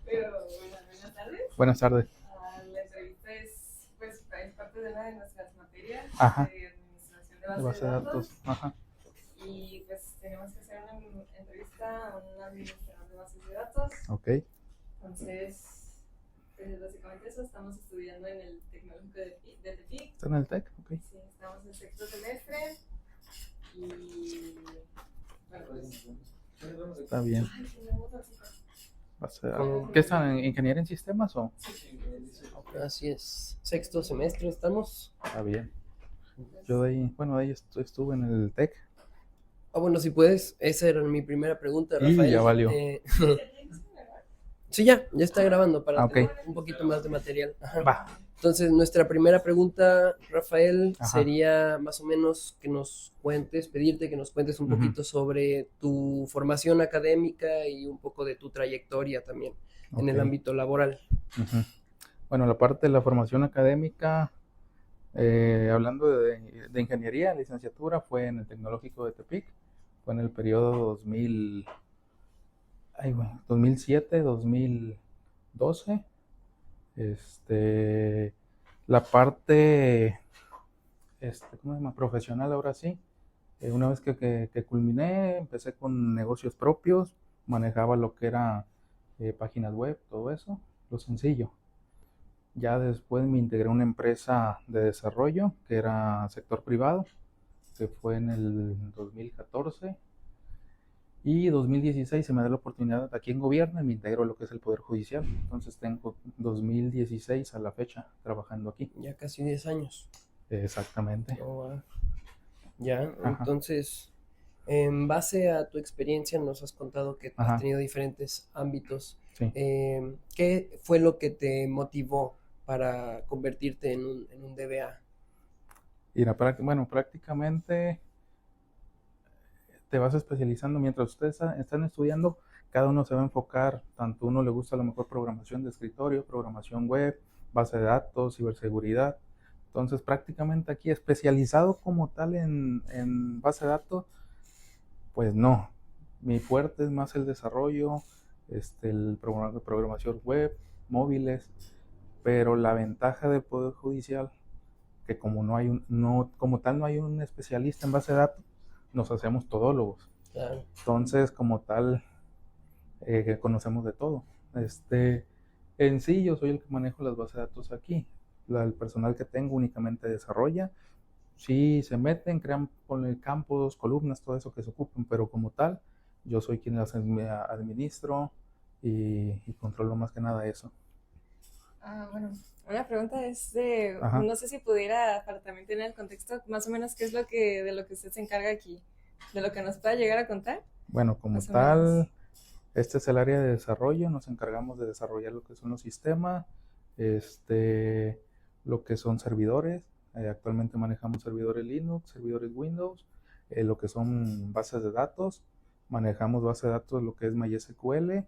Pero bueno, buenas tardes. Buenas tardes. La entrevista es, pues, es parte de una de nuestras materias Ajá. de administración de De base de base de datos. datos. Ajá. Y pues tenemos que hacer una entrevista a un administrador de bases de datos. Ok. Entonces, pues básicamente eso, estamos estudiando en el Tecnológico de Tepic. ¿Está en el TEC? Ok. Sí, estamos en sexto semestre. Y bueno, pues. Está bien. Ay, tenemos así. ¿Qué están? ¿En ingeniería en sistemas o? Así es, sexto semestre estamos. Está bien. Yo de ahí estuve en el TEC. Bueno, si puedes, esa era mi primera pregunta, Y Rafael. ya valió. Sí, ya está grabando para Ok. tener un poquito más de material. Ajá. Va. Entonces, nuestra primera pregunta, Rafael, Ajá. sería más o menos pedirte que nos cuentes un poquito sobre tu formación académica y un poco de tu trayectoria también en el ámbito laboral. Bueno, la parte de la formación académica, hablando de ingeniería, licenciatura, fue en el Tecnológico de Tepic, fue en el periodo 2007, 2012. La parte, ¿cómo se llama? Profesional ahora sí. Una vez que culminé, empecé con negocios propios, manejaba lo que era páginas web, todo eso, lo sencillo. Ya después me integré a una empresa de desarrollo que era sector privado, que fue en el 2014. Y 2016 se me da la oportunidad aquí en gobierno y me integro a lo que es el Poder Judicial. Entonces tengo 2016 a la fecha trabajando aquí. Ya casi 10 años. Exactamente. Ya, ajá. Entonces, en base a tu experiencia nos has contado que has tenido diferentes ámbitos. Sí. ¿Qué fue lo que te motivó para convertirte en un DBA? Mira, prácticamente te vas especializando mientras ustedes están estudiando. Cada uno se va a enfocar, tanto uno le gusta a lo mejor programación de escritorio, programación web, base de datos, ciberseguridad. Entonces prácticamente aquí especializado como tal en base de datos, pues no. Mi fuerte es más el desarrollo, el programación web, móviles, pero la ventaja del Poder Judicial, que como como tal no hay un especialista en base de datos, nos hacemos todólogos. Claro. Entonces, como tal, conocemos de todo. En sí, yo soy el que manejo las bases de datos aquí. El personal que tengo únicamente desarrolla. Sí, se meten, crean campos, columnas, todo eso que se ocupen, pero como tal, yo soy quien las administro y controlo más que nada eso. Bueno, una pregunta es no sé si pudiera, para también tener el contexto, más o menos qué es de lo que usted se encarga aquí, de lo que nos pueda llegar a contar. Bueno, como tal, este es el área de desarrollo, nos encargamos de desarrollar lo que son los sistemas, lo que son servidores, actualmente manejamos servidores Linux, servidores Windows, lo que son bases de datos, manejamos base de datos lo que es MySQL,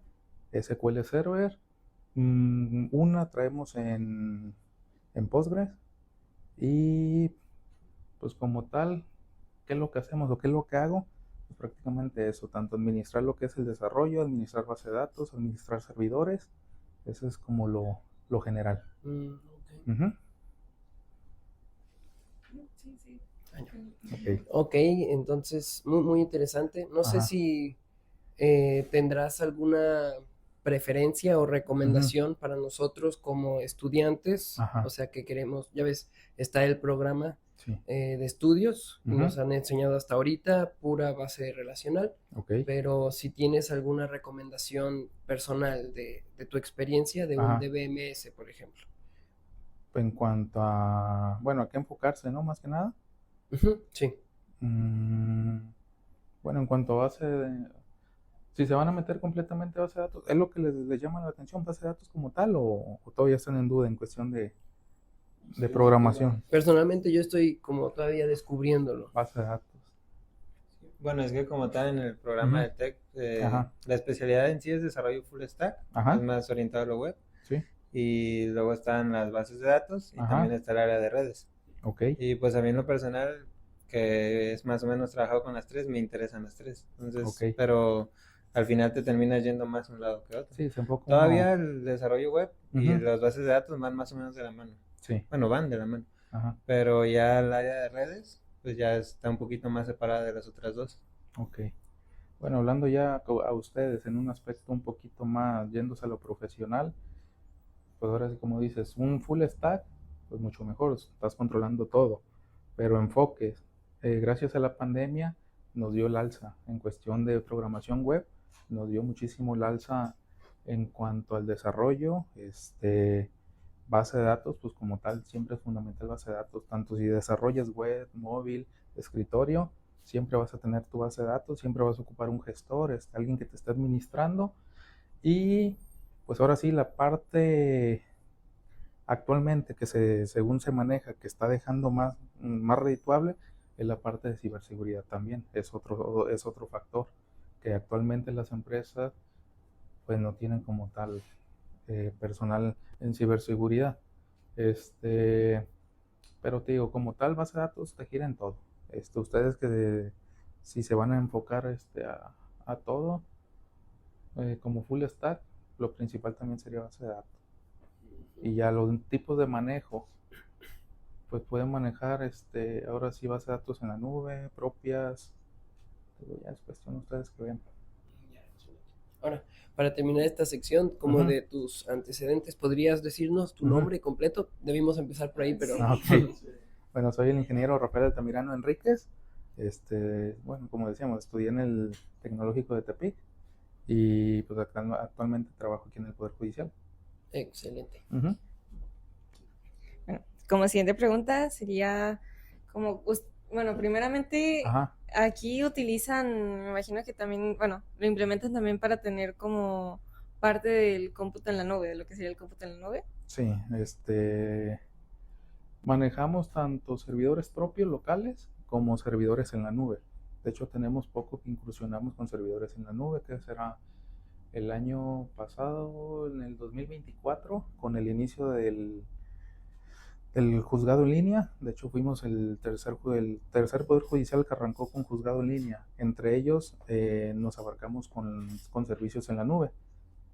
SQL Server, una traemos en Postgres y pues como tal, ¿qué es lo que hacemos o qué es lo que hago? Pues prácticamente eso, tanto administrar lo que es el desarrollo, administrar base de datos, administrar servidores, eso es como lo general. Sí. Ok, entonces muy interesante. No sé si tendrás alguna preferencia o recomendación para nosotros como estudiantes. O sea, que queremos, ya ves, está el programa de estudios, nos han enseñado hasta ahorita pura base relacional, pero si tienes alguna recomendación personal de tu experiencia de un DBMS, por ejemplo. En cuanto a, ¿a qué enfocarse, no? Más que nada. Sí. Bueno, en cuanto a si se van a meter completamente a base de datos, ¿es lo que les llama la atención, base de datos como tal, o todavía están en duda en cuestión de programación? Personalmente yo estoy como todavía descubriéndolo. Base de datos. Bueno, es que como tal en el programa de TEC, la especialidad en sí es desarrollo full stack, es más orientado a lo web. Sí. Y luego están las bases de datos y también está el área de redes. Y pues a mí en lo personal, que es más o menos trabajado con las tres, me interesan las tres. Entonces, pero al final te terminas yendo más a un lado que otro. Sí, es un poco... Todavía el desarrollo web y las bases de datos van más o menos de la mano. Sí. Bueno, van de la mano. Ajá. Pero ya el área de redes, pues ya está un poquito más separada de las otras dos. Ok. Bueno, hablando ya a ustedes en un aspecto un poquito más yéndose a lo profesional, pues ahora sí, como dices, un full stack, pues mucho mejor, estás controlando todo, pero enfoques. Gracias a la pandemia nos dio el alza en cuestión de programación web, nos dio muchísimo el alza en cuanto al desarrollo, base de datos, pues como tal siempre es fundamental base de datos, tanto si desarrollas web, móvil, escritorio, siempre vas a tener tu base de datos, siempre vas a ocupar un gestor, alguien que te esté administrando. Y pues ahora sí, la parte actualmente que según se maneja, que está dejando más redituable, es la parte de ciberseguridad también. Es otro factor que actualmente las empresas pues no tienen como tal personal en ciberseguridad. Pero te digo, como tal, base de datos te gira en todo. Ustedes que si se van a enfocar a todo, como full stack, lo principal también sería base de datos. Y ya los tipos de manejo, pues pueden manejar ahora sí base de datos en la nube, propias. Ya es cuestión de ustedes que vean. Ahora, para terminar esta sección, como de tus antecedentes, ¿podrías decirnos tu nombre completo? Debimos empezar por ahí, pero... Okay. Bueno, soy el ingeniero Rafael Altamirano Enríquez. Bueno, como decíamos, estudié en el Tecnológico de Tepic y pues actualmente trabajo aquí en el Poder Judicial. Excelente. Bueno, como siguiente pregunta sería como, bueno, primeramente aquí utilizan, me imagino que también, bueno, lo implementan también para tener como parte del cómputo en la nube, de lo que sería el cómputo en la nube. Sí, manejamos tanto servidores propios locales como servidores en la nube. De hecho, tenemos poco que incursionamos con servidores en la nube, que será el año pasado, en el 2024, con el inicio del juzgado en línea. De hecho, fuimos el tercer Poder Judicial que arrancó con juzgado en línea. Entre ellos nos abarcamos con servicios en la nube.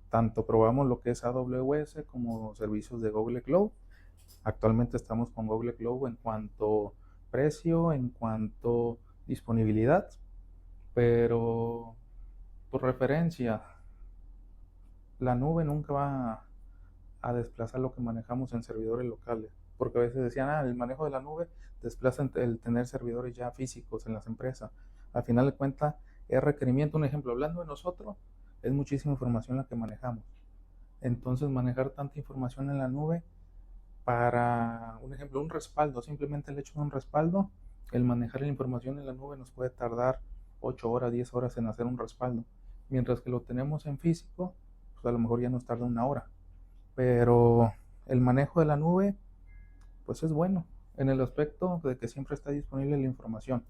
Tanto probamos lo que es AWS como servicios de Google Cloud. Actualmente estamos con Google Cloud en cuanto precio, en cuanto disponibilidad, pero por referencia, la nube nunca va a desplazar lo que manejamos en servidores locales, porque a veces decían, el manejo de la nube desplaza el tener servidores ya físicos en las empresas. Al final de cuentas, es requerimiento. Un ejemplo, hablando de nosotros, es muchísima información la que manejamos. Entonces, manejar tanta información en la nube, para un ejemplo, un respaldo, simplemente el hecho de un respaldo, el manejar la información en la nube nos puede tardar 8 horas, 10 horas en hacer un respaldo, mientras que lo tenemos en físico, pues a lo mejor ya nos tarda 1 hora. Pero el manejo de la nube, pues es bueno, en el aspecto de que siempre está disponible la información,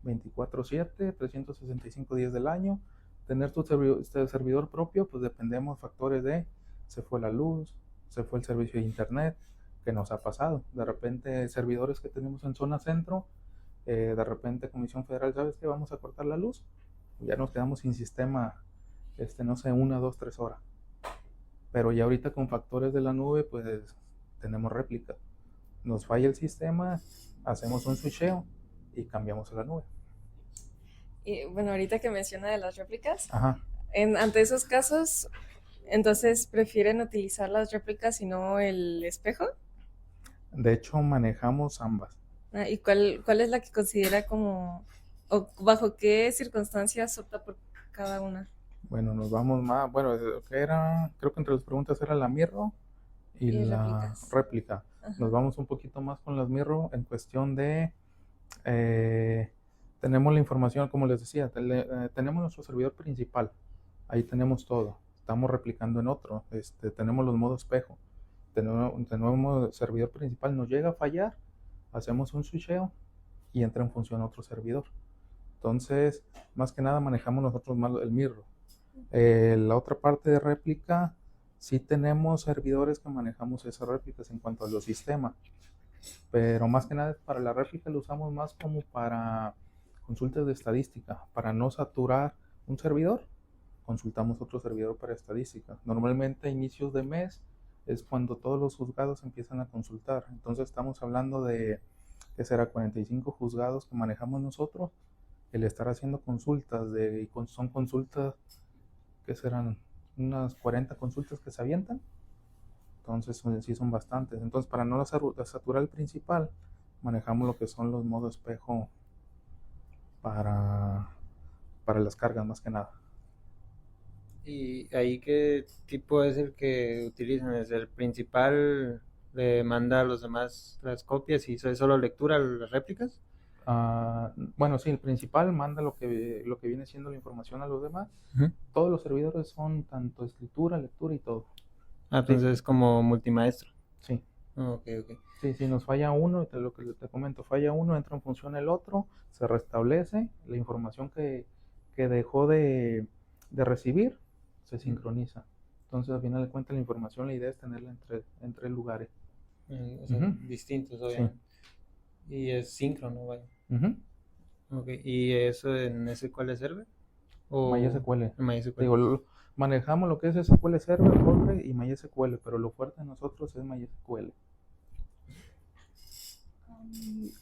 24/7, 365 días del año. Tener tu servidor propio, pues dependemos factores de, se fue la luz, se fue el servicio de internet, que nos ha pasado. De repente, servidores que tenemos en zona centro, de repente Comisión Federal, ¿sabes qué? Vamos a cortar la luz. Ya nos quedamos sin sistema, no sé, 1, 2, 3 horas. Pero ya ahorita con factores de la nube, pues tenemos réplica. Nos falla el sistema, hacemos un switcheo y cambiamos a la nube. Y bueno, ahorita que menciona de las réplicas, ante esos casos, entonces prefieren utilizar las réplicas y no el espejo. De hecho, manejamos ambas. ¿Y cuál es la que considera como, o bajo qué circunstancias opta por cada una? Bueno, nos vamos más, bueno, creo que entre las preguntas era la mirro y la réplica. Nos vamos un poquito más con las mirro en cuestión de, tenemos la información, como les decía, tenemos nuestro servidor principal, ahí tenemos todo, estamos replicando en otro, tenemos los modos espejo. Tenemos servidor principal, nos llega a fallar, hacemos un switcheo y entra en función otro servidor. Entonces, más que nada manejamos nosotros más el mirro. La otra parte de réplica, sí tenemos servidores que manejamos esas réplicas en cuanto a los sistemas, pero más que nada para la réplica lo usamos más como para consultas de estadística, para no saturar un servidor consultamos otro servidor para estadística. Normalmente a inicios de mes es cuando todos los juzgados empiezan a consultar. Entonces estamos hablando de, ¿qué será? 45 juzgados que manejamos nosotros. El estar haciendo consultas, son consultas, ¿qué serán? Unas 40 consultas que se avientan. Entonces sí son bastantes. Entonces para no saturar el principal, manejamos lo que son los modos espejo para las cargas más que nada. ¿Y ahí qué tipo es el que utilizan? ¿Es el principal, le manda a los demás las copias y es solo lectura, las réplicas? Bueno, sí, el principal manda lo que viene siendo la información a los demás. Todos los servidores son tanto escritura, lectura y todo. Entonces es como multimaestro. Sí. Ok. Sí, si nos falla uno, lo que te comento, falla uno, entra en función el otro, se restablece, la información que dejó de recibir se sincroniza. Entonces, al final de cuentas, la información, la idea es tenerla en tres lugares. O sea, distintos, obviamente. Sí. Y es síncrono, vaya. Okay. ¿Y eso en SQL Server? ¿O MySQL. MySQL. Digo, manejamos lo que es SQL Server, Postgre y MySQL, pero lo fuerte de nosotros es MySQL.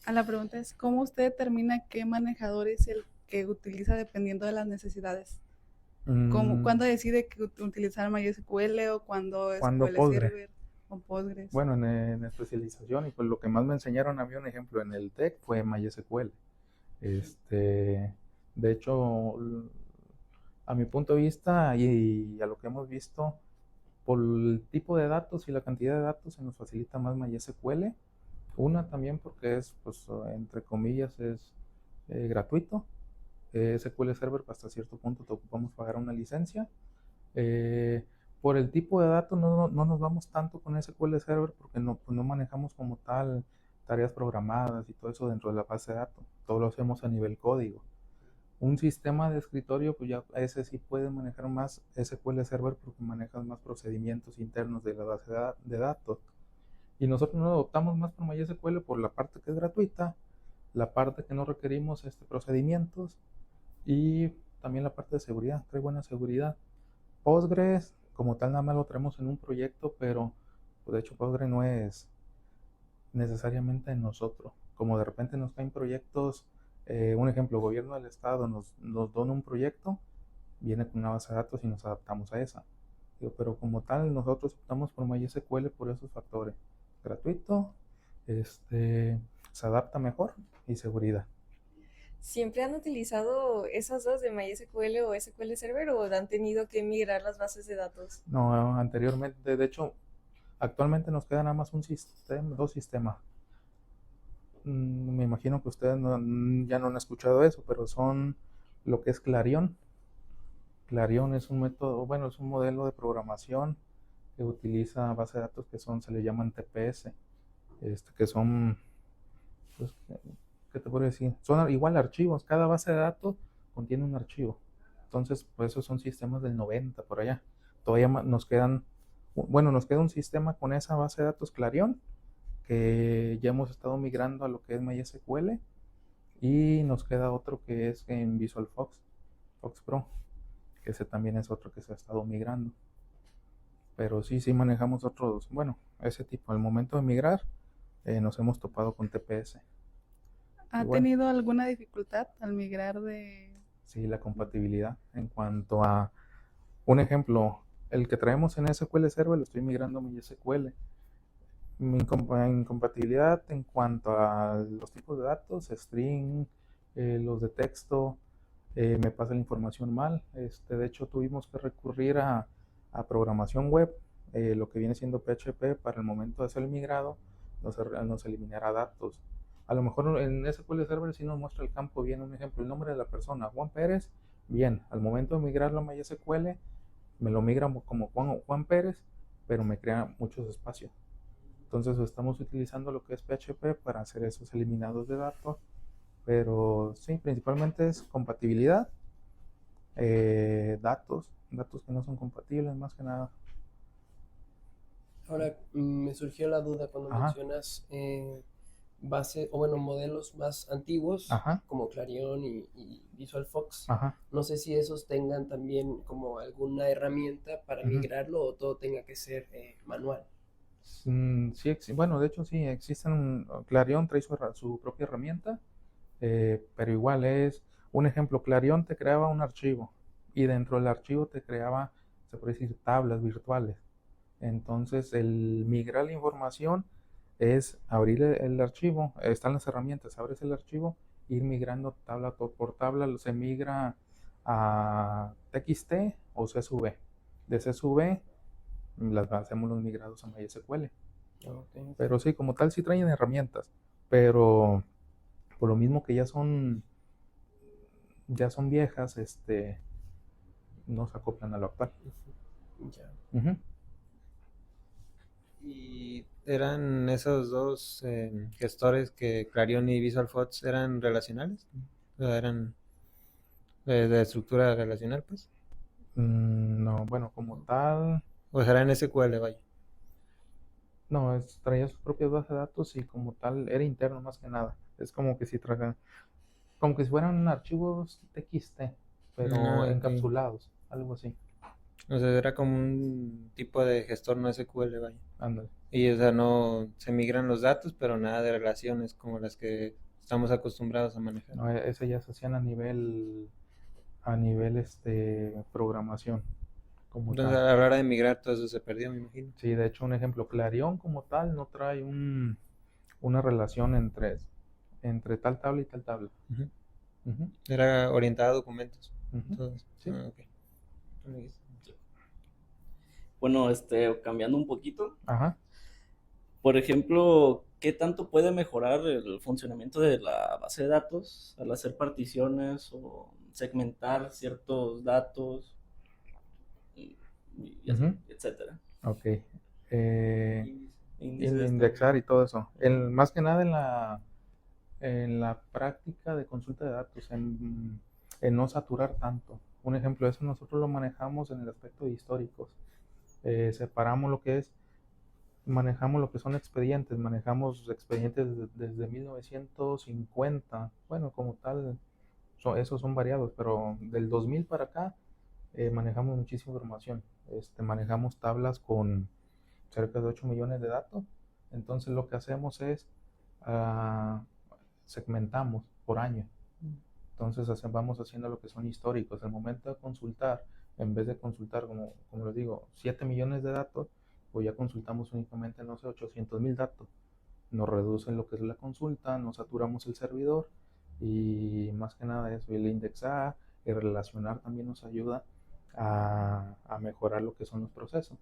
A la pregunta es, ¿cómo usted determina qué manejador es el que utiliza dependiendo de las necesidades? ¿Cuándo decide que utilizar MySQL o cuando SQL Postgre. Server o Postgres? Bueno, en especialización, y pues lo que más me enseñaron a mí, un ejemplo, en el TEC fue MySQL. De hecho, a mi punto de vista y a lo que hemos visto, por el tipo de datos y la cantidad de datos se nos facilita más MySQL. Una también porque es, pues, entre comillas, es gratuito. SQL Server hasta cierto punto te ocupamos pagar una licencia. Por el tipo de datos no nos vamos tanto con SQL Server porque no manejamos como tal tareas programadas y todo eso dentro de la base de datos. Todo lo hacemos a nivel código. Un sistema de escritorio, pues ya ese sí puede manejar más SQL Server porque manejas más procedimientos internos de la base de datos. Y nosotros nos optamos más por MySQL por la parte que es gratuita, la parte que no requerimos procedimientos y también la parte de seguridad, trae buena seguridad. Postgres, como tal, nada más lo traemos en un proyecto, pero pues, de hecho Postgres no es necesariamente en nosotros. Como de repente nos caen proyectos, un ejemplo, gobierno del estado nos dona un proyecto, viene con una base de datos y nos adaptamos a esa. Pero como tal, nosotros optamos por MySQL por esos factores. Gratuito, se adapta mejor y seguridad. ¿Siempre han utilizado esas dos de MySQL o SQL Server o han tenido que migrar las bases de datos? No, anteriormente, de hecho, actualmente nos queda nada más dos sistemas. Me imagino que ustedes ya no han escuchado eso, pero son lo que es Clarion. Clarion es un método, bueno, es un modelo de programación que utiliza bases de datos que se le llaman TPS, que son, pues, ¿qué te puedo decir? Son igual archivos, cada base de datos contiene un archivo. Entonces, pues esos son sistemas del 90 por allá. Todavía nos queda un sistema con esa base de datos Clarion, que ya hemos estado migrando a lo que es MySQL, y nos queda otro que es en Visual Fox Pro, que ese también es otro que se ha estado migrando. Pero sí manejamos otros, ese tipo. Al momento de migrar, nos hemos topado con TPS. ¿Ha tenido alguna dificultad al migrar de...? Sí, la compatibilidad. En cuanto a, un ejemplo, el que traemos en SQL Server lo estoy migrando a MySQL. Mi incompatibilidad en cuanto a los tipos de datos, string, los de texto, me pasa la información mal. De hecho, tuvimos que recurrir a programación web, lo que viene siendo PHP, para el momento de hacer el migrado, nos eliminará datos. A lo mejor en SQL Server sí nos muestra el campo bien, un ejemplo, el nombre de la persona, Juan Pérez, bien, al momento de migrarlo a MySQL, me lo migra como Juan Pérez, pero me crea muchos espacios. Entonces estamos utilizando lo que es PHP para hacer esos eliminados de datos, pero sí, principalmente es compatibilidad, datos que no son compatibles, más que nada. Ahora, me surgió la duda cuando mencionas modelos más antiguos, Ajá. como Clarion y VisualFox. Ajá. No sé si esos tengan también como alguna herramienta para migrarlo o todo tenga que ser manual. Sí, bueno, de hecho sí, existen, Clarion trae su propia herramienta, pero igual es, un ejemplo, Clarion te creaba un archivo y dentro del archivo te creaba, se puede decir, tablas virtuales. Entonces, el migrar la información es abrir el archivo, están las herramientas, abres el archivo, ir migrando tabla por tabla, se migra a TXT o CSV. De CSV hacemos los migrados a MySQL. Okay. Pero sí, como tal, sí traen herramientas, pero por lo mismo que ya son viejas, no se acoplan a lo actual. Ya. Uh-huh. ¿Y eran esos dos gestores que Clarion y VisualFox eran relacionales? O sea, eran de estructura relacional, pues. No, bueno, como tal. O sea, era en SQL, vaya. No, traía sus propias bases de datos y como tal era interno más que nada. Es como que si como que si fueran archivos TXT, pero encapsulados, algo así. O sea, era como un tipo de gestor no SQL, vaya. Ándale. Y o sea, no se migran los datos, pero nada de relaciones como las que estamos acostumbrados a manejar. No, eso ya se hacían a nivel programación. Como Entonces, tal. a la hora de migrar, todo eso se perdió, me imagino. Sí, de hecho, un ejemplo, Clarion como tal no trae una relación entre tal tabla y tal tabla. Uh-huh. Uh-huh. Era orientada a documentos. Uh-huh. Sí. Okay. Bueno, cambiando un poquito. Ajá. Por ejemplo, ¿qué tanto puede mejorar el funcionamiento de la base de datos al hacer particiones o segmentar ciertos datos, y así, etcétera? Ok. Indexar y todo eso. Más que nada en la práctica de consulta de datos, en no saturar tanto. Un ejemplo de eso nosotros lo manejamos en el aspecto de históricos. Separamos manejamos lo que son expedientes, manejamos expedientes desde 1950, bueno, como tal, esos son variados, pero del 2000 para acá manejamos muchísima información. Manejamos tablas con cerca de 8 millones de datos. Entonces lo que hacemos es segmentamos por año. Entonces vamos haciendo lo que son históricos. Al momento de consultar, en vez de consultar, como les digo, 7 millones de datos, pues ya consultamos únicamente, no sé, 800,000 datos. Nos reducen lo que es la consulta, nos saturamos el servidor y más que nada eso, el indexar, el relacionar también nos ayuda a mejorar lo que son los procesos,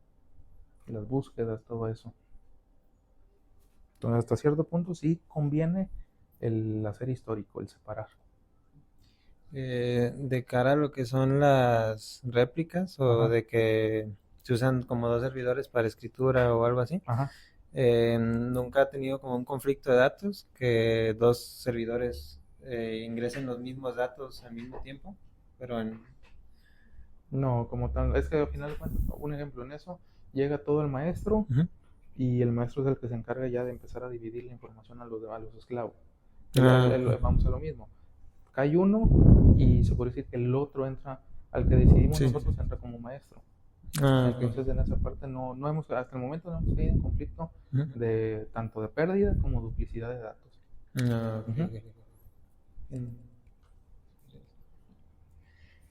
las búsquedas, todo eso. Entonces, hasta cierto punto sí conviene el hacer histórico, el separar. De cara a lo que son las réplicas o Ajá. de que se usan como dos servidores para escritura o algo así. Ajá. Nunca ha tenido como un conflicto de datos que dos servidores ingresen los mismos datos al mismo tiempo, pero no, como tal, es que al final, bueno, un ejemplo en eso, llega todo el maestro y el maestro es el que se encarga ya de empezar a dividir la información a los esclavos. Vamos a lo mismo. Cae uno y se puede decir que el otro entra, al que decidimos nosotros entra como maestro. Entonces en esa parte no hemos, hasta el momento no hemos caído en conflicto de tanto de pérdida como duplicidad de datos.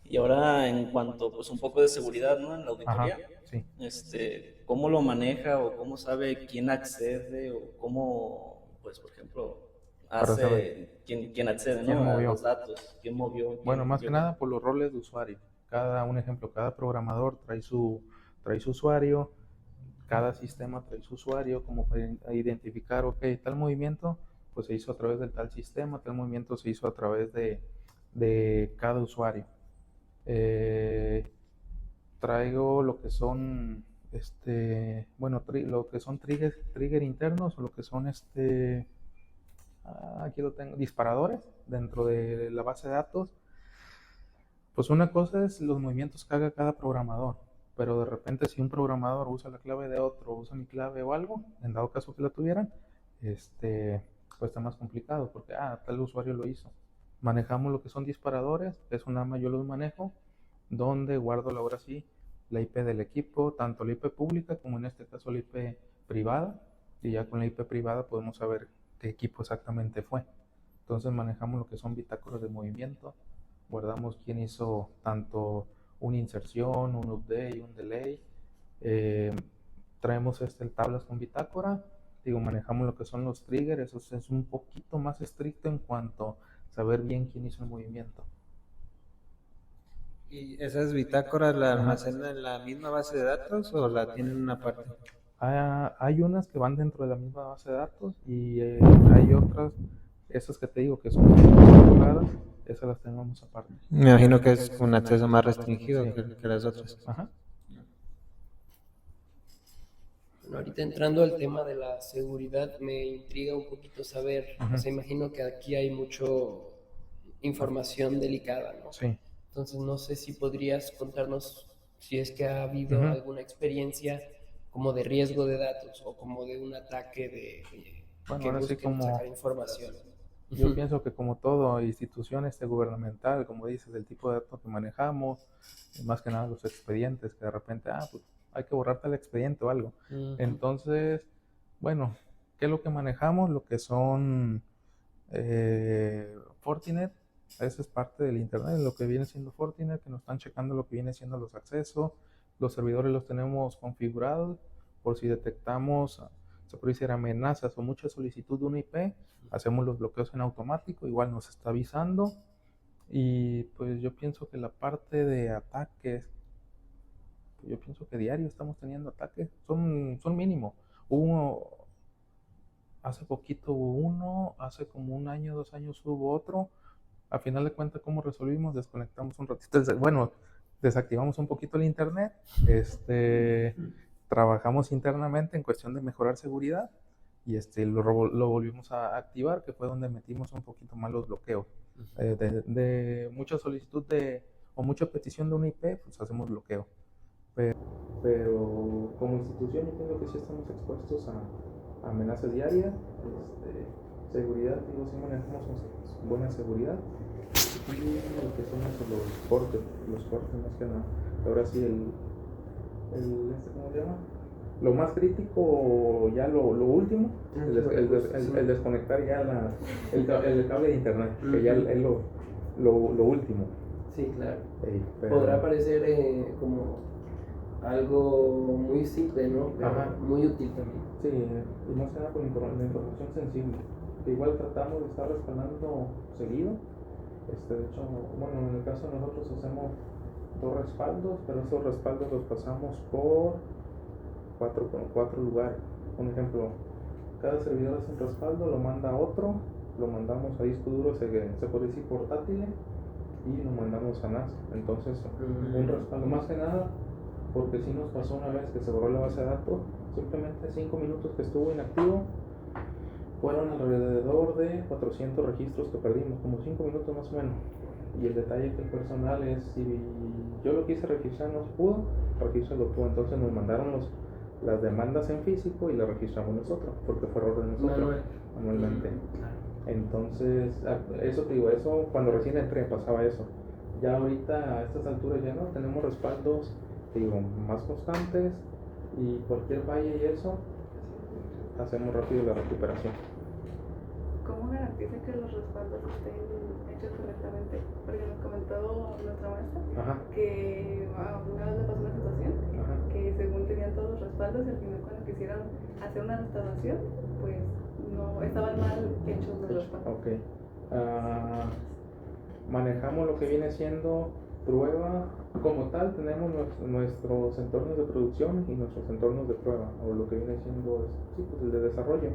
Y ahora en cuanto pues un poco de seguridad, ¿no? En la auditoría. Ajá, sí. ¿Cómo lo maneja o cómo sabe quién accede o cómo, pues por ejemplo, hace quién accede, ¿no? A los datos, quién movió? Bueno, más que nada por los roles de usuario. Un ejemplo, cada programador trae su usuario, cada sistema trae su usuario, como para identificar, ok, tal movimiento pues se hizo a través del tal sistema, tal movimiento se hizo a través de cada usuario. Traigo lo que son lo que son trigger internos o lo que son aquí lo tengo, disparadores dentro de la base de datos. Pues una cosa es los movimientos que haga cada programador, pero de repente si un programador usa la clave de otro, usa mi clave o algo, en dado caso que la tuvieran, pues está más complicado porque, tal usuario lo hizo. Manejamos lo que son disparadores, es un arma, yo los manejo, donde guardo ahora sí la IP del equipo, tanto la IP pública como en este caso la IP privada, y ya con la IP privada podemos saber qué equipo exactamente fue. Entonces manejamos lo que son bitácoras de movimiento, guardamos quién hizo tanto una inserción, un update, un delay, traemos tablas con bitácora, manejamos lo que son los triggers, eso es un poquito más estricto en cuanto a saber bien quién hizo el movimiento. ¿Y esas bitácoras la almacenan en la misma base de datos o la tienen una parte? Hay unas que van dentro de la misma base de datos y hay otras, esas que te digo que son controladas, esas las tenemos aparte. Me imagino que es un acceso más restringido que las otras. Ajá. Bueno, ahorita entrando al tema de la seguridad, me intriga un poquito saber, o sea, imagino que aquí hay mucho información delicada, ¿no? Sí. Entonces no sé si podrías contarnos si es que ha habido alguna experiencia como de riesgo de datos o como de un ataque de que busquen sacar información. Yo pienso que como todo institución gubernamental, como dices, el tipo de datos que manejamos, más que nada los expedientes, que de repente, pues hay que borrarte el expediente o algo. Entonces, bueno, ¿qué es lo que manejamos? Lo que son Fortinet, esa es parte del internet, lo que viene siendo Fortinet, que nos están checando lo que viene siendo los accesos, los servidores los tenemos configurados, por si detectamos, se puede decir, amenazas o mucha solicitud de una IP, hacemos los bloqueos en automático, igual nos está avisando, y pues yo pienso que la parte de ataques, yo pienso que diario estamos teniendo ataques, son mínimos. Hace poquito hubo uno, hace como 1 año, 2 años hubo otro. A final de cuentas, ¿cómo resolvimos? Desconectamos un ratito, desactivamos un poquito el internet, trabajamos internamente en cuestión de mejorar seguridad y lo volvimos a activar, que fue donde metimos un poquito más los bloqueos. De mucha solicitud o mucha petición de una IP, pues hacemos bloqueo. Pero como institución yo pienso que sí estamos expuestos a amenazas diarias, seguridad, sí manejamos buena seguridad, y lo que son los cortes más que nada. Ahora sí ¿cómo se llama? Lo más crítico, ya lo último, el desconectar ya el cable de internet, que ya es lo último. Sí, claro. Podrá parecer como algo muy simple, ¿no? Pero muy útil también. Sí, y más que nada por la información sensible. Que igual tratamos de estar respaldando seguido. De hecho, en el caso de nosotros hacemos 2 respaldos, pero esos respaldos los pasamos por 4 lugares. Un ejemplo, cada servidor hace un respaldo, lo manda a otro, lo mandamos a disco duro, se puede decir portátiles, y lo mandamos a NAS. Entonces, un respaldo más que nada, porque si nos pasó una vez que se borró la base de datos, simplemente 5 minutos que estuvo inactivo, fueron alrededor de 400 registros que perdimos, como 5 minutos más o menos. Y el detalle que el personal es, si yo lo quise registrar no se pudo, regístralo tú. Entonces nos mandaron las demandas en físico y las registramos nosotros, porque fue error de nosotros, manualmente. Entonces, eso te digo, eso cuando recién entré pasaba eso. Ya ahorita a estas alturas ya no, tenemos respaldos, te digo, más constantes, y cualquier falla y eso, hacemos rápido la recuperación. ¿Cómo garantiza que los respaldos estén hechos correctamente? Porque nos comentó nuestra maestra que una vez le pasó una situación que según tenían todos los respaldos y al final cuando quisieron hacer una restauración, pues no estaban mal hechos los respaldos. Manejamos lo que viene siendo prueba como tal, tenemos nuestros entornos de producción y nuestros entornos de prueba, o lo que viene siendo el de desarrollo.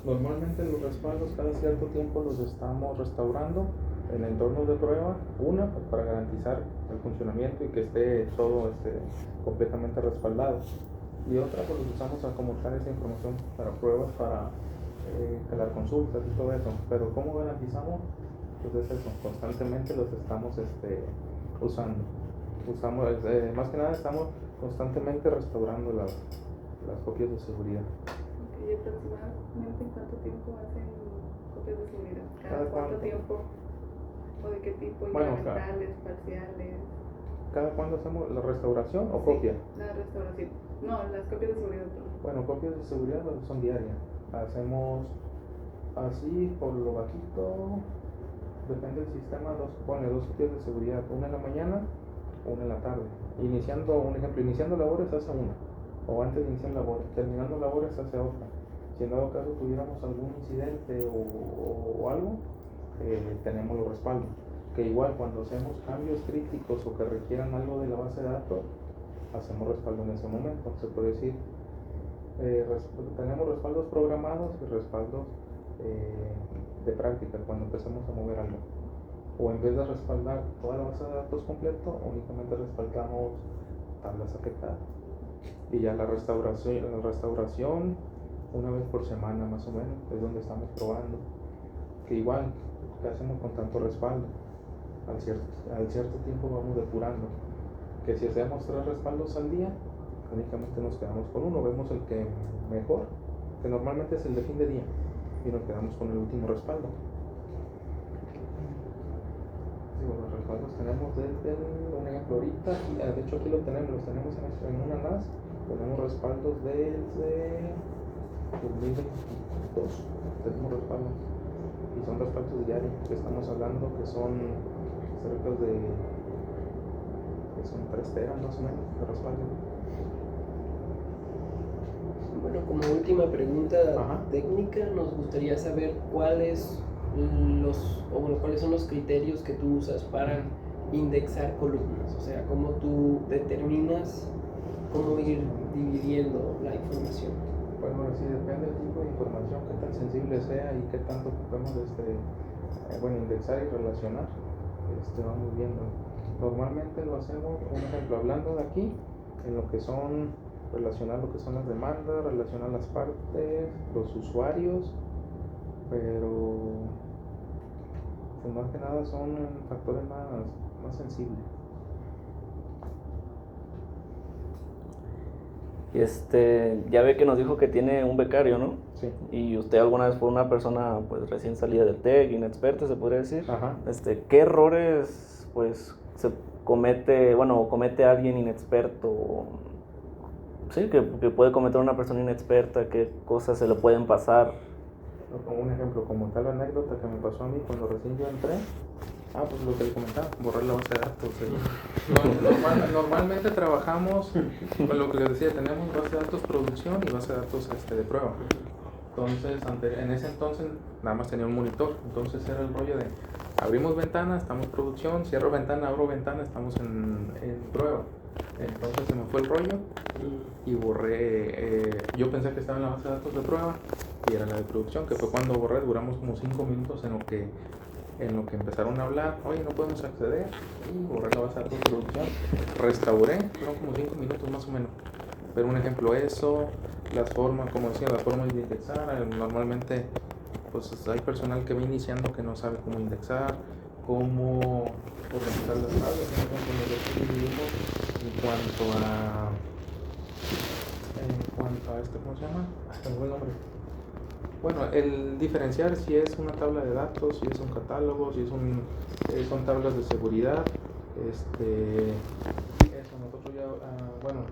Normalmente los respaldos cada cierto tiempo los estamos restaurando en entornos de prueba, una para garantizar el funcionamiento y que esté todo completamente respaldado, y otra pues los usamos a acomodar esa información para pruebas, para las consultas y todo eso. Pero ¿cómo garantizamos? Pues es eso, constantemente los estamos usando. Más que nada estamos constantemente restaurando las copias de seguridad. ¿Y aproximadamente en cuánto tiempo hacen copias de seguridad? ¿Cada cuánto tiempo? ¿O de qué tipo? ¿Incrementales, parciales? ¿Cada cuándo hacemos la restauración o copia? La restauración. No, las copias de seguridad. Bueno, copias de seguridad son diarias. Hacemos así por lo bajito, depende del sistema, dos copias de seguridad, una en la mañana, una en la tarde. Iniciando labores hace una, o antes de iniciar labores, terminando labores hace otra. Si en dado caso tuviéramos algún incidente o algo, tenemos los respaldos. Que igual cuando hacemos cambios críticos o que requieran algo de la base de datos, hacemos respaldo en ese momento. Se puede decir, tenemos respaldos programados y respaldos de práctica cuando empezamos a mover algo. O en vez de respaldar toda la base de datos completo, únicamente respaldamos tablas afectadas. Y ya la restauración una vez por semana más o menos, es donde estamos probando. Que igual, ¿qué hacemos con tanto respaldo? Al cierto tiempo vamos depurando. Que si hacemos 3 respaldos al día, únicamente nos quedamos con uno, vemos el que mejor, que normalmente es el de fin de día, y nos quedamos con el último respaldo. Los respaldos tenemos desde un ejemplo ahorita, de hecho aquí los tenemos en una NAS, tenemos respaldos desde 2022, tenemos respaldos, y son respaldos diarios, que estamos hablando que son cerca de, que son 3 teras más o menos de respaldo. Bueno, como última pregunta técnica, nos gustaría saber cuáles son los criterios que tú usas para indexar columnas, o sea, cómo tú determinas cómo ir dividiendo la información. Bueno, sí, depende del tipo de información, qué tan sensible sea y qué tanto podemos indexar y relacionar, vamos viendo. Normalmente lo hacemos, un ejemplo, hablando de aquí, en lo que son, relacionar lo que son las demandas, relacionar las partes, los usuarios, pero pues más que nada son factores más sensibles. Ya ve que nos dijo que tiene un becario, ¿no? Sí. Y usted alguna vez fue una persona pues recién salida del TEC, inexperta, se podría decir. Ajá. ¿Qué errores pues comete alguien inexperto? Sí, que puede cometer una persona inexperta, qué cosas se le pueden pasar. Como un ejemplo, como tal anécdota que me pasó a mí cuando recién yo entré, pues lo que le comentaba, borrar la base de datos. Normalmente trabajamos con lo que les decía, tenemos base de datos producción y base de datos de prueba. Entonces, en ese entonces nada más tenía un monitor, entonces era el rollo de abrimos ventana, estamos en producción, cierro ventana, abro ventana, estamos en prueba. Entonces se me fue el rollo y borré, yo pensé que estaba en la base de datos de prueba y era la de producción, que fue cuando borré, duramos como 5 minutos en lo que empezaron a hablar, oye, no podemos acceder, y borré la base de datos de producción, restauré, fueron como 5 minutos más o menos. Pero un ejemplo, eso, las formas, como decía, las formas de indexar, normalmente pues hay personal que va iniciando que no sabe cómo indexar, cómo organizar las tablas, nosotros dividimos en cuanto a ¿cómo se llama? Tengo el nombre. Bueno, el diferenciar si es una tabla de datos, si es un catálogo, si son tablas de seguridad, eso nosotros ya,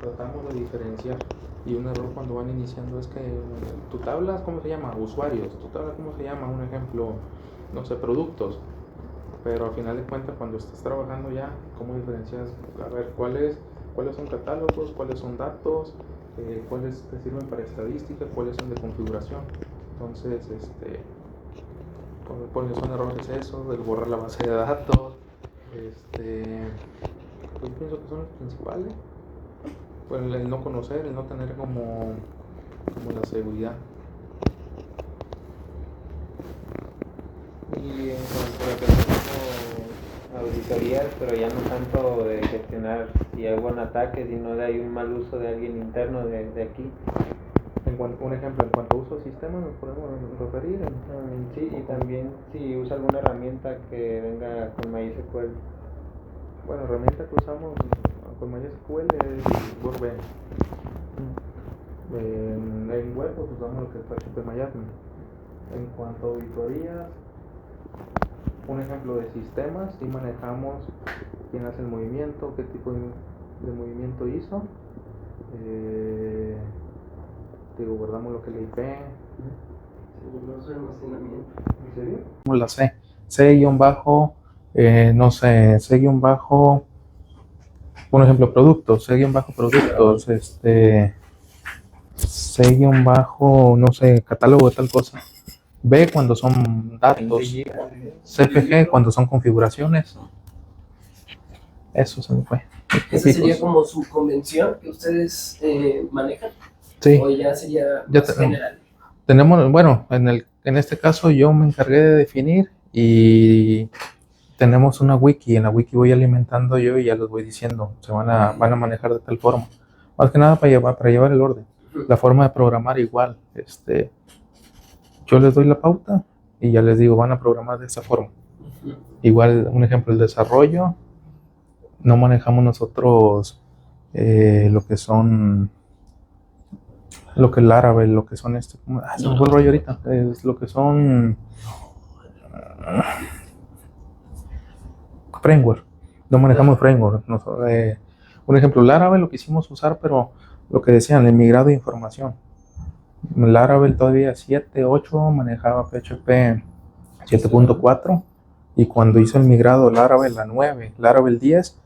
tratamos de diferenciar. Y un error cuando van iniciando es que tu tabla, ¿cómo se llama? Usuarios. Tu tabla, ¿cómo se llama? Un ejemplo, no sé, productos. Pero al final de cuentas, cuando estás trabajando ya, ¿cómo diferencias? A ver, ¿cuáles son catálogos? ¿Cuáles son datos? ¿Cuáles te sirven para estadística? ¿Cuáles son de configuración? Entonces, pues son errores eso, del borrar la base de datos. Pues pienso que son los principales. Pues el no conocer, el no tener como la seguridad. Y en cuanto a lo que es como auditorías, pero ya no tanto de gestionar si hay buen ataque, sino de hay un mal uso de alguien interno de aquí. Un ejemplo, en cuanto a uso de sistema, ¿nos podemos referir? Sí, y también si usa alguna herramienta que venga con MySQL. Bueno, herramienta que usamos con MySQL es WordBench. En web pues usamos lo que es PHP MyAdmin. En cuanto a auditorías, un ejemplo de sistemas, si manejamos quién hace el movimiento, qué tipo de movimiento hizo. Guardamos lo que es la IP. ¿En serio? La C. C-bajo, no sé, C-bajo, un ejemplo, productos, C-bajo productos, C-bajo, no sé, catálogo de tal cosa. B cuando son datos, CPG cuando son configuraciones. Eso se me fue. ¿Esa sería como su convención que ustedes manejan? Sí. ¿O ya sería más general? Tenemos, bueno, en este caso yo me encargué de definir y tenemos una wiki. En la wiki voy alimentando yo y ya los voy diciendo. Se van a manejar de tal forma. Más que nada para llevar el orden. La forma de programar igual. Yo les doy la pauta y ya les digo, van a programar de esa forma. Igual, un ejemplo, el desarrollo. No manejamos nosotros lo que son, lo que es Laravel, lo que son se me fue el rollo ahorita, es lo que son framework. No manejamos framework. Un ejemplo, Laravel lo quisimos usar, pero lo que decían, el migrado de información. Laravel todavía 7, 8 manejaba PHP 7.4 y cuando hizo el migrado Laravel a 9, Laravel 10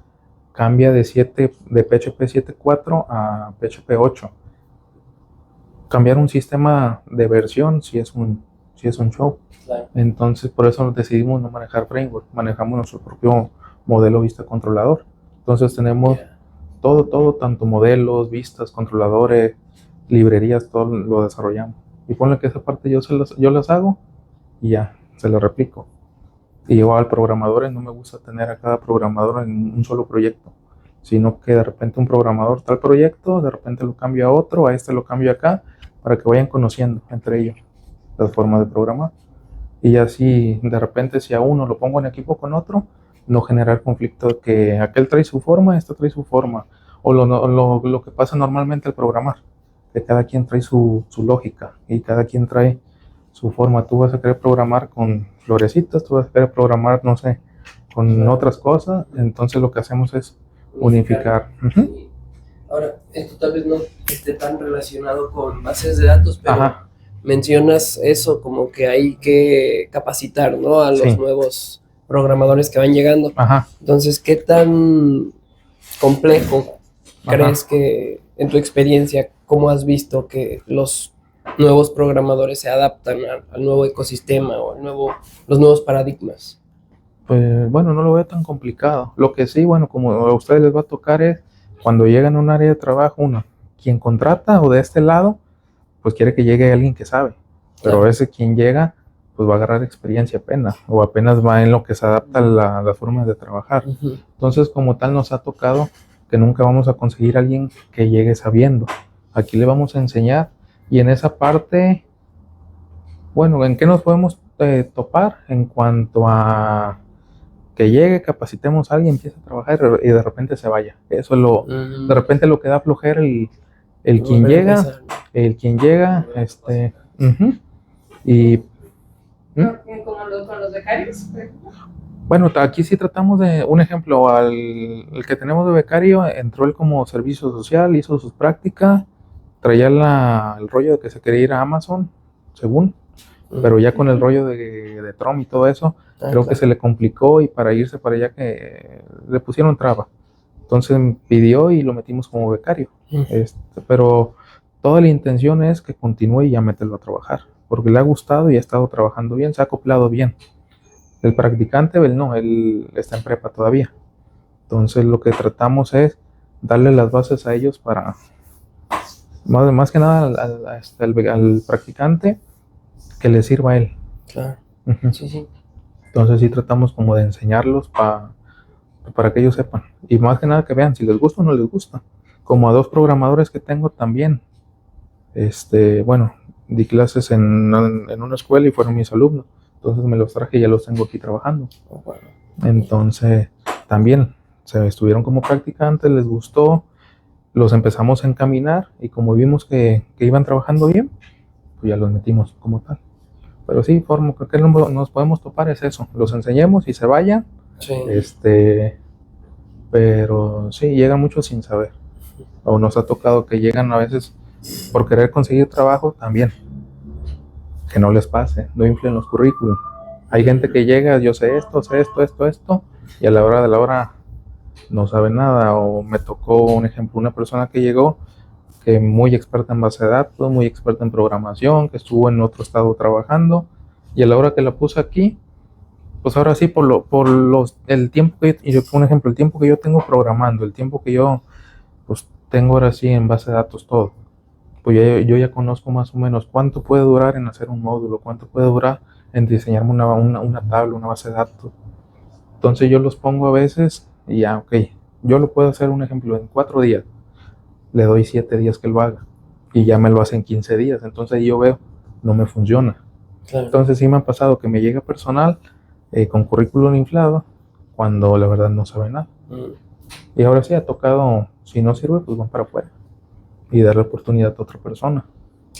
cambia de PHP 7.4 a PHP 8. Cambiar un sistema de versión si es un show. Claro. Entonces por eso decidimos no manejar framework, manejamos nuestro propio modelo vista controlador. Entonces tenemos todo, tanto modelos, vistas, controladores, librerías, todo lo desarrollamos. Y ponle que esa parte yo las hago y ya, se lo replico. Y igual programadores, no me gusta tener a cada programador en un solo proyecto, sino que de repente un programador tal proyecto, de repente lo cambio a otro, a lo cambio acá, para que vayan conociendo entre ellos las formas de programar. Y así, de repente, si a uno lo pongo en equipo con otro, no generar conflicto, que aquel trae su forma, este trae su forma, o lo que pasa normalmente al programar, que cada quien trae su lógica y cada quien trae su forma. Tú vas a querer programar con florecitas, tú vas a querer programar, no sé, con otras cosas. Entonces lo que hacemos es unificar. Sí. Ahora, esto tal vez no esté tan relacionado con bases de datos, pero mencionas eso, como que hay que capacitar, ¿no?, a los nuevos programadores que van llegando. Entonces, ¿qué tan complejo crees que, en tu experiencia, cómo has visto que los nuevos programadores se adaptan al nuevo ecosistema o los nuevos paradigmas? Pues bueno, no lo veo tan complicado. Lo que sí, bueno, como a ustedes les va a tocar es cuando llegan a un área de trabajo, quien contrata o de este lado, pues quiere que llegue alguien que sabe, pero a veces quien llega, pues va a agarrar experiencia apenas, o apenas va en lo que se adapta a la forma de trabajar. Entonces, como tal, nos ha tocado que nunca vamos a conseguir a alguien que llegue sabiendo. Aquí le vamos a enseñar, y en esa parte, bueno, ¿en qué nos podemos topar? En cuanto a que llegue, capacitemos a alguien, empiece a trabajar y de repente se vaya. Eso es de repente lo que da flojera el quien llega, y como con los becarios. Bueno, aquí sí tratamos de, un ejemplo, el que tenemos de becario, entró él como servicio social, hizo sus prácticas, traía el rollo de que se quería ir a Amazon, según, pero ya con el rollo de Trump y todo eso, creo que se le complicó, y para irse para allá que le pusieron traba. Entonces pidió y lo metimos como becario. Pero toda la intención es que continúe y ya meterlo a trabajar, porque le ha gustado y ha estado trabajando bien, se ha acoplado bien. El practicante, él está en prepa todavía. Entonces lo que tratamos es darle las bases a ellos para, más que nada al practicante, que le sirva a él. Claro. Sí. Entonces sí tratamos como de enseñarlos para que ellos sepan. Y más que nada que vean si les gusta o no les gusta. Como a 2 programadores que tengo también. Bueno, di clases en una escuela y fueron mis alumnos. Entonces me los traje y ya los tengo aquí trabajando. Entonces también estuvieron como practicantes, les gustó, los empezamos a encaminar y como vimos que iban trabajando bien, pues ya los metimos como tal. Pero sí, creo que nos podemos topar es eso, los enseñemos y se vayan. Sí. Pero sí, llegan muchos sin saber. O nos ha tocado que llegan a veces por querer conseguir trabajo también. Que no les pase, no inflen los currículum. Hay gente que llega, yo sé esto, y a la hora de la hora no sabe nada. O me tocó un ejemplo, una persona que llegó, que muy experta en base de datos, muy experta en programación, que estuvo en otro estado trabajando, y a la hora que la puse aquí, pues ahora sí, el tiempo que yo, un ejemplo, el tiempo que yo tengo programando, el tiempo que yo pues tengo ahora sí en base de datos todo, pues yo ya conozco más o menos cuánto puede durar en hacer un módulo, cuánto puede durar en diseñarme una tabla, una base de datos. Entonces yo los pongo a veces y ya, ok, yo lo puedo hacer un ejemplo en 4 días, le doy 7 días que lo haga y ya me lo hace en 15 días, entonces yo veo, no me funciona. Claro. Entonces sí me ha pasado que me llega personal con currículum inflado cuando la verdad no sabe nada. Y ahora sí ha tocado, si no sirve, pues van para afuera y darle oportunidad a otra persona.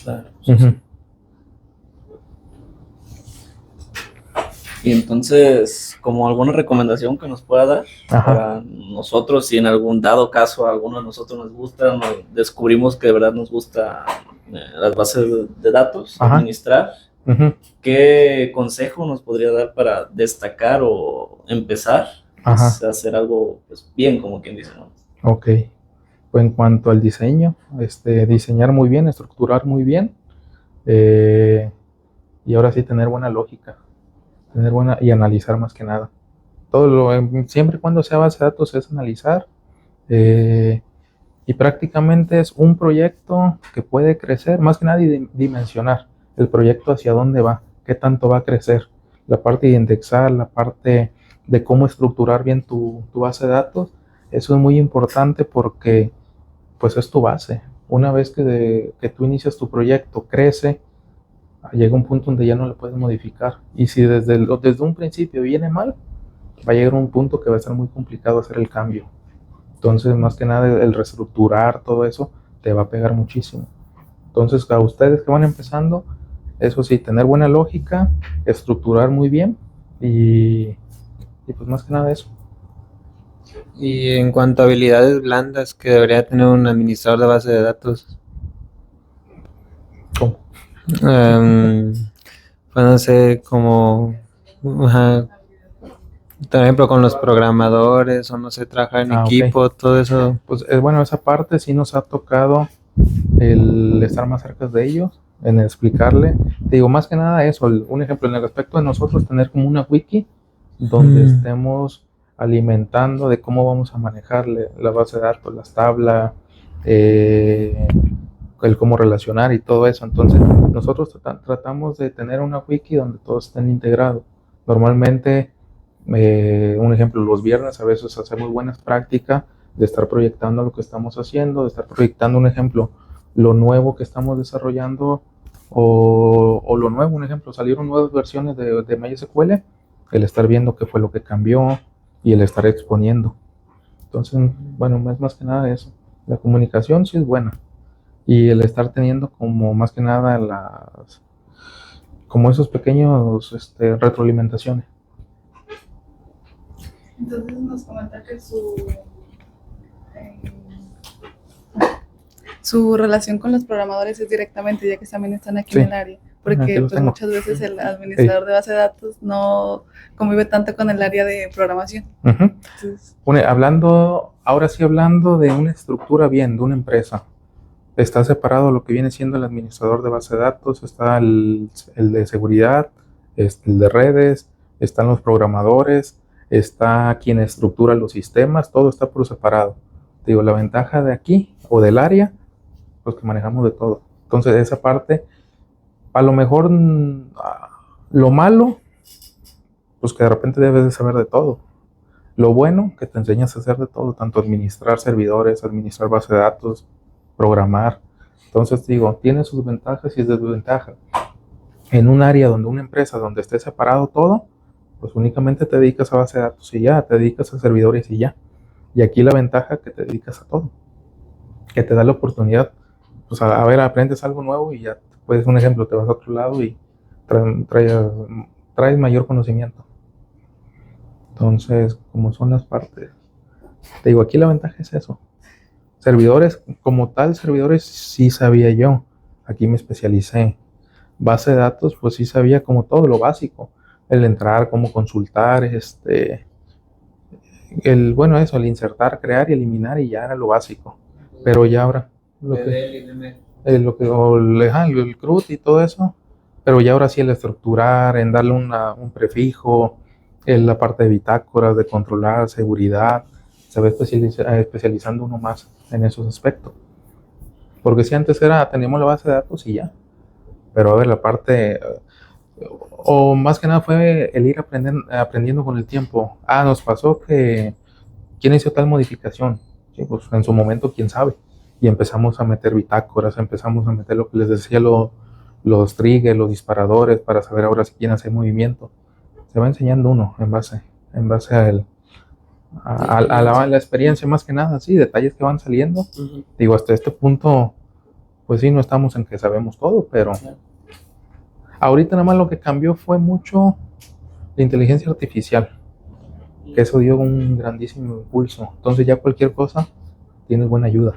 Claro. Y entonces, como alguna recomendación que nos pueda dar para nosotros, si en algún dado caso a alguno de nosotros nos gusta, descubrimos que de verdad nos gusta las bases de datos, administrar, ¿qué consejo nos podría dar para destacar o empezar a hacer algo pues, bien, como quien dice, ¿no? Ok, pues en cuanto al diseño, diseñar muy bien, estructurar muy bien, y ahora sí tener buena lógica. Y analizar más que nada. Siempre y cuando sea base de datos es analizar, y prácticamente es un proyecto que puede crecer, más que nada dimensionar el proyecto hacia dónde va, qué tanto va a crecer, la parte de indexar, la parte de cómo estructurar bien tu base de datos. Eso es muy importante porque pues es tu base. Una vez que tú inicias tu proyecto, crece, llega un punto donde ya no lo puedes modificar, y si desde un principio viene mal, va a llegar un punto que va a ser muy complicado hacer el cambio. Entonces más que nada el reestructurar todo eso te va a pegar muchísimo. Entonces a ustedes que van empezando, eso sí, tener buena lógica, estructurar muy bien y pues más que nada eso. Y en cuanto a habilidades blandas que debería tener un administrador de base de datos, ¿cómo? Pues no sé, como por ejemplo con los programadores, o no sé, trabajar en equipo, todo eso. Pues bueno, esa parte sí nos ha tocado el estar más cerca de ellos, en explicarle. Te digo, más que nada eso, un ejemplo en el aspecto de nosotros, tener como una wiki donde estemos alimentando de cómo vamos a manejarle la base de datos, las tablas, el cómo relacionar y todo eso. Entonces nosotros tratamos de tener una wiki donde todos estén integrados. Normalmente, un ejemplo, los viernes a veces hacemos buenas prácticas de estar proyectando lo que estamos haciendo, de estar proyectando, un ejemplo, lo nuevo que estamos desarrollando, o lo nuevo, un ejemplo, salieron nuevas versiones de MySQL, el estar viendo qué fue lo que cambió y el estar exponiendo. Entonces, bueno, más que nada eso. La comunicación sí es buena, y el estar teniendo como más que nada como esos pequeños retroalimentaciones. Entonces nos comenta que su relación con los programadores es directamente, ya que también están aquí en el área, porque pues muchas veces el administrador de base de datos no convive tanto con el área de programación. Entonces, ahora sí hablando de una estructura bien, de una empresa, está separado lo que viene siendo el administrador de base de datos, está el de seguridad, el de redes, están los programadores, está quien estructura los sistemas, todo está por separado. Digo, la ventaja de aquí o del área, pues que manejamos de todo. Entonces esa parte, a lo mejor lo malo, pues que de repente debes de saber de todo. Lo bueno, que te enseñas a hacer de todo, tanto administrar servidores, administrar base de datos, programar. Entonces digo, tiene sus ventajas y desventajas. En un área donde una empresa donde esté separado todo, pues únicamente te dedicas a base de datos y ya, te dedicas a servidores y ya. Y aquí la ventaja que te dedicas a todo, que te da la oportunidad, pues a ver, aprendes algo nuevo y ya puedes, un ejemplo, te vas a otro lado y traes mayor conocimiento. Entonces, como son las partes, te digo, aquí la ventaja es eso. Servidores, como tal, servidores sí sabía yo. Aquí me especialicé. Base de datos, pues sí sabía como todo lo básico. El entrar, cómo consultar, el insertar, crear y eliminar, y ya era lo básico. Pero ya ahora el CRUD y todo eso, pero ya ahora sí el estructurar, en darle un prefijo, en la parte de bitácoras, de controlar, seguridad, se va especializando uno más en esos aspectos. Porque si antes teníamos la base de datos y ya, pero a ver, la parte, o más que nada fue el ir aprendiendo con el tiempo. Nos pasó que, ¿quién hizo tal modificación? Sí, pues en su momento, quién sabe. Y empezamos a meter bitácoras, empezamos a meter lo que les decía, los triggers, los disparadores, para saber ahora si quién hace movimiento. Se va enseñando uno en base a la experiencia, más que nada, sí, detalles que van saliendo. Digo, hasta este punto, pues sí, no estamos en que sabemos todo, pero ahorita nada más lo que cambió fue mucho la inteligencia artificial, que eso dio un grandísimo impulso. Entonces ya cualquier cosa tienes buena ayuda.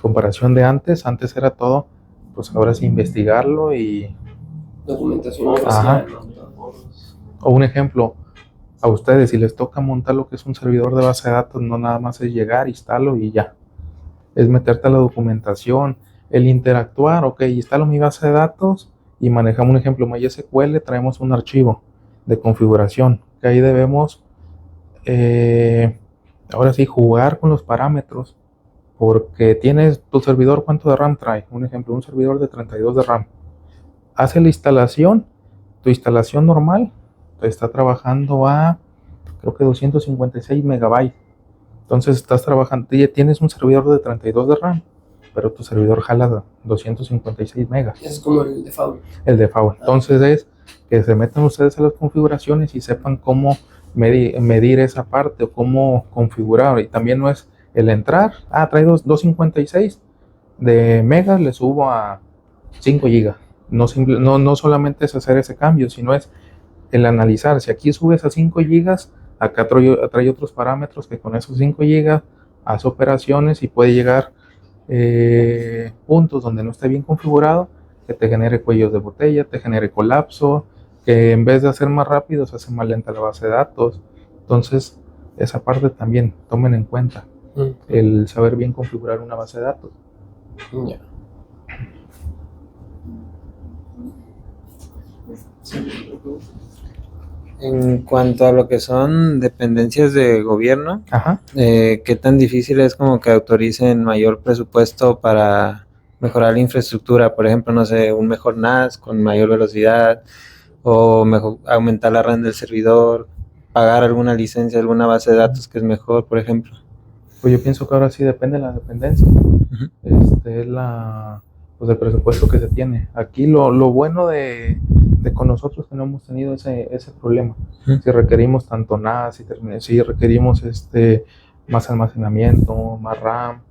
Comparación de antes era todo, pues ahora sí investigarlo y documentación. O un ejemplo, a ustedes si les toca montar lo que es un servidor de base de datos, no nada más es llegar, instalo y ya. Es meterte a la documentación, el interactuar, ok, instalo mi base de datos y manejamos un ejemplo MySQL, traemos un archivo de configuración, que ahí debemos ahora sí jugar con los parámetros, porque tienes tu servidor, ¿cuánto de RAM trae? Un ejemplo, un servidor de 32 de RAM. Hace la instalación, tu instalación normal está trabajando a, creo que 256 megabytes. Entonces estás trabajando, tienes un servidor de 32 de RAM, pero tu servidor jala 256 megas. Es como el default. El default. Entonces es que se metan ustedes a las configuraciones y sepan cómo medir esa parte o cómo configurar. Y también no es el entrar, trae 256 de megas, le subo a 5 gigas. No solamente es hacer ese cambio, sino es el analizar. Si aquí subes a 5 gigas, acá trae otros parámetros que con esos 5 gigas hace operaciones y puede llegar puntos donde no esté bien configurado, que te genere cuellos de botella, te genere colapso, que en vez de hacer más rápido se hace más lenta la base de datos. Entonces esa parte también tomen en cuenta, el saber bien configurar una base de datos. Ya. En cuanto a lo que son dependencias de gobierno, ¿qué tan difícil es como que autoricen mayor presupuesto para mejorar la infraestructura? Por ejemplo, no sé, un mejor NAS con mayor velocidad, o aumentar la RAM del servidor, pagar alguna licencia, alguna base de datos que es mejor, por ejemplo. Pues yo pienso que ahora sí depende de la dependencia. Es pues el presupuesto que se tiene. Aquí lo bueno de con nosotros que no hemos tenido ese problema. Si requerimos tanto NAS, si requerimos más almacenamiento, más RAM,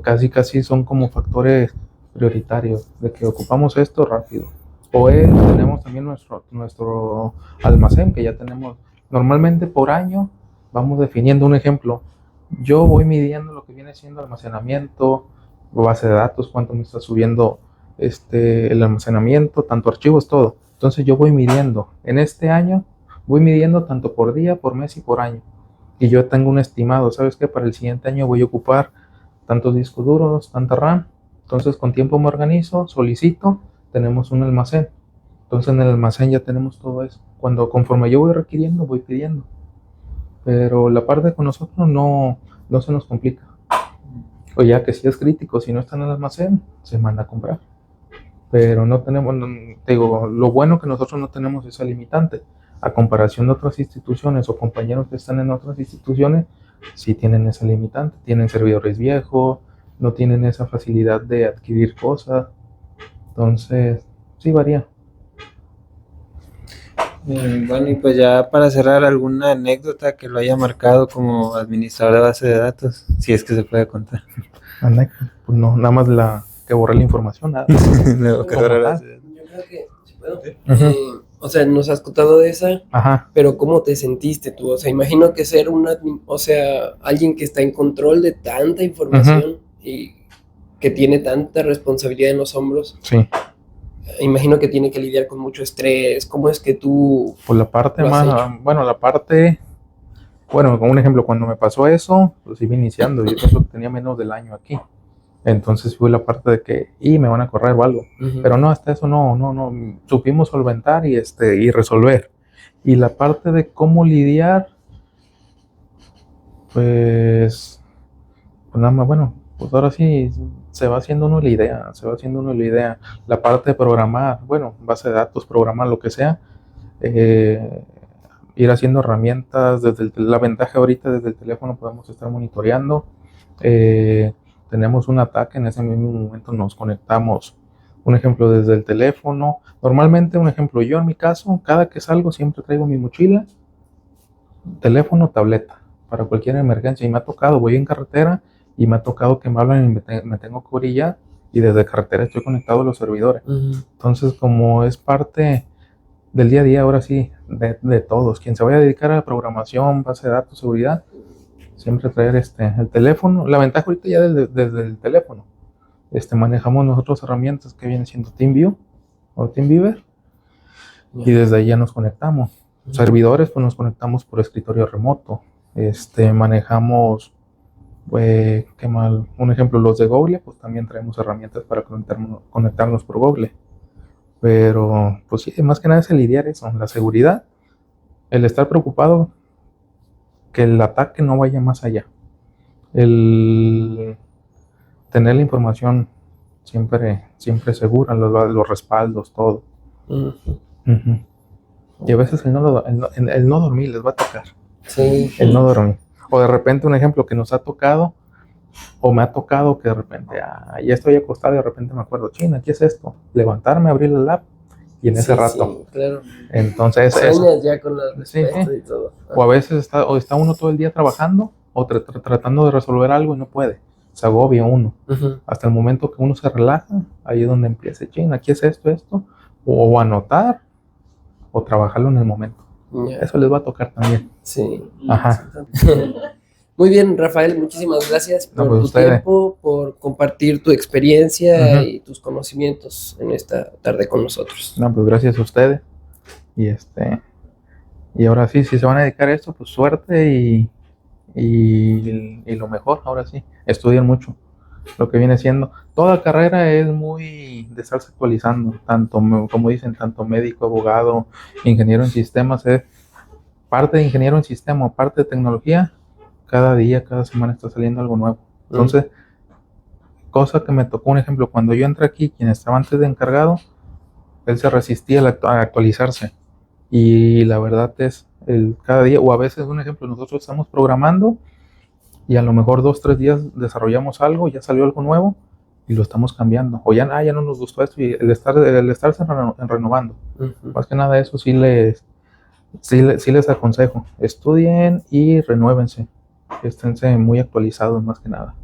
casi son como factores prioritarios de que ocupamos esto rápido. O tenemos también nuestro almacén, que ya tenemos normalmente por año. Vamos definiendo un ejemplo. Yo voy midiendo lo que viene siendo almacenamiento, base de datos, cuánto me está subiendo el almacenamiento, tanto archivos, todo. Entonces yo voy midiendo. En este año voy midiendo tanto por día, por mes y por año. Y yo tengo un estimado, ¿sabes qué? Para el siguiente año voy a ocupar tantos discos duros, tanta RAM. Entonces con tiempo me organizo, solicito, tenemos un almacén. Entonces en el almacén ya tenemos todo eso. Conforme yo voy requiriendo, voy pidiendo. Pero la parte con nosotros no se nos complica. O ya que si es crítico, si no está en el almacén, se manda a comprar. Pero no tenemos, te digo, lo bueno que nosotros no tenemos esa limitante. A comparación de otras instituciones o compañeros que están en otras instituciones, sí tienen esa limitante. Tienen servidores viejos, no tienen esa facilidad de adquirir cosas. Entonces, sí varía. Bueno, y pues ya para cerrar, ¿alguna anécdota que lo haya marcado como administrador de base de datos? Si es que se puede contar. Pues no, nada más que borré la información. Nada. Yo creo que se pregunta. O sea, nos has contado de esa, pero ¿cómo te sentiste tú? O sea, imagino que ser alguien que está en control de tanta información y que tiene tanta responsabilidad en los hombros. Sí. Imagino que tiene que lidiar con mucho estrés. ¿Cómo es que tú...? Pues la parte bueno, como un ejemplo, cuando me pasó eso, pues iba iniciando, yo creo que tenía menos del año aquí. Entonces fue la parte de que, me van a correr o algo. Pero no, hasta eso no, supimos solventar y resolver. Y la parte de cómo lidiar, pues nada más, bueno, pues ahora sí se va haciendo uno la idea, La parte de programar, bueno, base de datos, programar lo que sea, ir haciendo herramientas, la ventaja ahorita desde el teléfono podemos estar monitoreando, tenemos un ataque, en ese mismo momento nos conectamos, un ejemplo desde el teléfono, normalmente un ejemplo, yo en mi caso, cada que salgo siempre traigo mi mochila, teléfono, tableta, para cualquier emergencia, y me ha tocado, voy en carretera, y me ha tocado que me hablan y me tengo que orillar, y desde carretera estoy conectado a los servidores, entonces como es parte del día a día, ahora sí, de todos, quien se vaya a dedicar a la programación, base de datos, seguridad, siempre traer el teléfono. La ventaja ahorita ya desde el teléfono, manejamos nosotros herramientas que vienen siendo TeamViewer o TeamViewer, y desde ahí ya nos conectamos. Servidores, pues nos conectamos por escritorio remoto. Manejamos, qué mal, un ejemplo, los de Google, pues también traemos herramientas para conectarnos por Google. Pero, pues sí, más que nada es el lidiar eso, la seguridad, el estar preocupado que el ataque no vaya más allá, el tener la información siempre segura, los respaldos, todo. Y a veces el no dormir les va a tocar. Sí. El no dormir. O de repente un ejemplo que nos ha tocado, o me ha tocado que de repente, ya estoy acostado y de repente me acuerdo, China, ¿qué es esto? Levantarme, abrir el lap y en ese rato. Sí, claro. Entonces, sueñas ya con las respuestas y todo. O a veces está uno todo el día trabajando o tratando de resolver algo y no puede. Se agobia uno. Hasta el momento que uno se relaja, ahí es donde empieza, China, ¿qué es esto? O anotar o trabajarlo en el momento. Eso les va a tocar también. Sí. Ajá. Muy bien, Rafael, muchísimas gracias por tu tiempo, por compartir tu experiencia y tus conocimientos en esta tarde con nosotros. No, pues gracias a ustedes. Y ahora sí, si se van a dedicar a esto, pues suerte y lo mejor, ahora sí, estudien mucho. Lo que viene siendo, toda carrera es muy de estarse actualizando, tanto, como dicen, tanto médico, abogado, ingeniero en sistemas, es parte de ingeniero en sistema, parte de tecnología. Cada día, cada semana está saliendo algo nuevo. Entonces, cosa que me tocó, un ejemplo, cuando yo entré aquí, quien estaba antes de encargado, él se resistía a actualizarse. Y la verdad es, cada día, o a veces, un ejemplo, nosotros estamos programando y a lo mejor 2-3 días desarrollamos algo, ya salió algo nuevo y lo estamos cambiando. O ya no nos gustó esto, y el estarse renovando. Más que nada eso sí les aconsejo. Estudien y renuévense. Esténse muy actualizados más que nada.